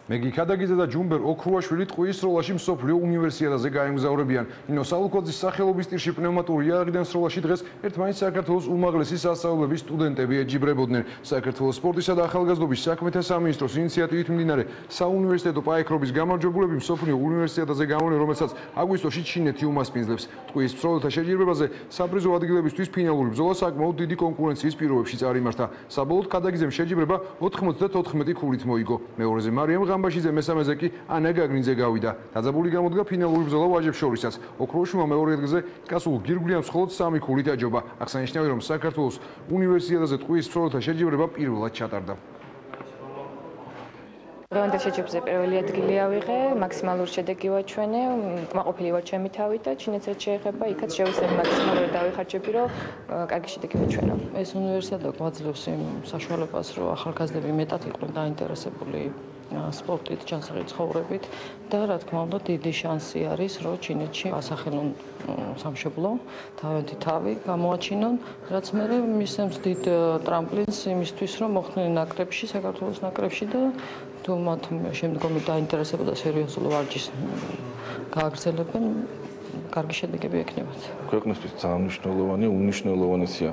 მეგი ქადაგიძე და ჯუმბერ ოქრუაშვილი ტყუის სროლაში მსოფლიო უნივერსიადაზე გაემგზავრებიან. ნინო სალუკოძის სახელობის ტირში პნევმატური იარაღიდან სროლაში დღეს ერთმანეთს საქართველოს უმაღლესი სასწავლებლების სტუდენტები ეჯიბრებოდნენ. საქართველოს სპორტისა და ახალგაზრდობის საქმეთა სამინისტროს ინიციატივით მიმდინარე საუნივერსიტეტო პაექრობის გამარჯვებულები მსოფლიო უნივერსიადაზე გამოვლენ, რომელსაც აგვისტოში ჩინეთი უმასპინძლებს. ტყუის მსროლელთა შეჯიბრებაზე საპრიზო ადგილებისთვის ფინალური ბრძოლა საკმაოდ დიდი კონკურენციის პირობებში წარიმართა. საბოლოოდ ქადაგიძემ შეჯიბრება 94 ქულით მოიგო. მეორეზე მარიამ გამბაშიძე, მესამეზე კი ანა გაგნიძე გავიდა. დაძაბული გამოდგა ფინალური ბრძოლა ვაჟებს შორისაც. ოქროშვილმა მეორე ადგილზე კასულ გირგვლიანს მხოლოდ 3 ქულით აჯობა. აღსანიშნავია, რომ საქართველოს უნივერსიადაზე ტყუის მსროლელთა შეჯიბრება პირველად ჩატარდა. დღევანდელ შეჯიბრებაზე პირველი ადგილი ავიღე, მაქსიმალური შედეგი ვაჩვენე, კმაყოფილი ვარ ჩემი თავით და ჩინეთს რაც შეეხება, იქაც შევისწრები მაქსიმალურად დავიხარჯები, რომ კარგი შედეგი ვაჩვენო. ეს უნივერსიტეტი გვაძლევს იმ საშუალებას, რომ ახალგაზრდები მეტად იყვნენ დაინტერესებული სპორტით, ჯანსაღი ცხოვრებით და რა თქმა უნდა დიდი შანსი არის, რომ ჩინეთში ასახელონ სამშობლო, თავიანთი თავი გამოაჩინონ, რაც მერე მისცემს დიდ ტრამპლინს იმისთვის, რომ მოხვდნენ ნაკრებში, საქართველოს ნაკრებში და თუ მათ შემდგომი დაინტერესება და სერიოზული ვარჯიშს გააგრძელებენ, კარგი შედეგები ექნებათ. ქვეყნისთვის ძალიან მნიშვნელოვანი, უნიშნელოვანია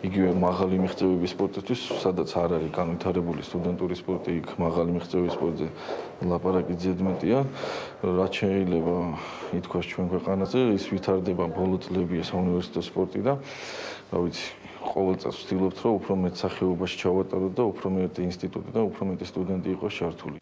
იგივე მაღალი მიღწევების სპორტისთვის, სადაც არ არის განვითარებული სტუდენტური სპორტი, იქ მაღალი მიღწევების სპორტზე ლაპარაკი ზედმეტია. რაც შეიძლება ითქვას ჩვენ ქვეყანაზე, ის ვითარდება ბოლო წლებია საუნივერსიტეტო სპორტი და რა ვიცი, ყოველ წელს ვცდილობთ, რომ უფრო მეტ სახეობაში ჩავატაროთ და უფრო მეტი ინსტიტუტი და უფრო მეტი სტუდენტი იყოს ჩართული.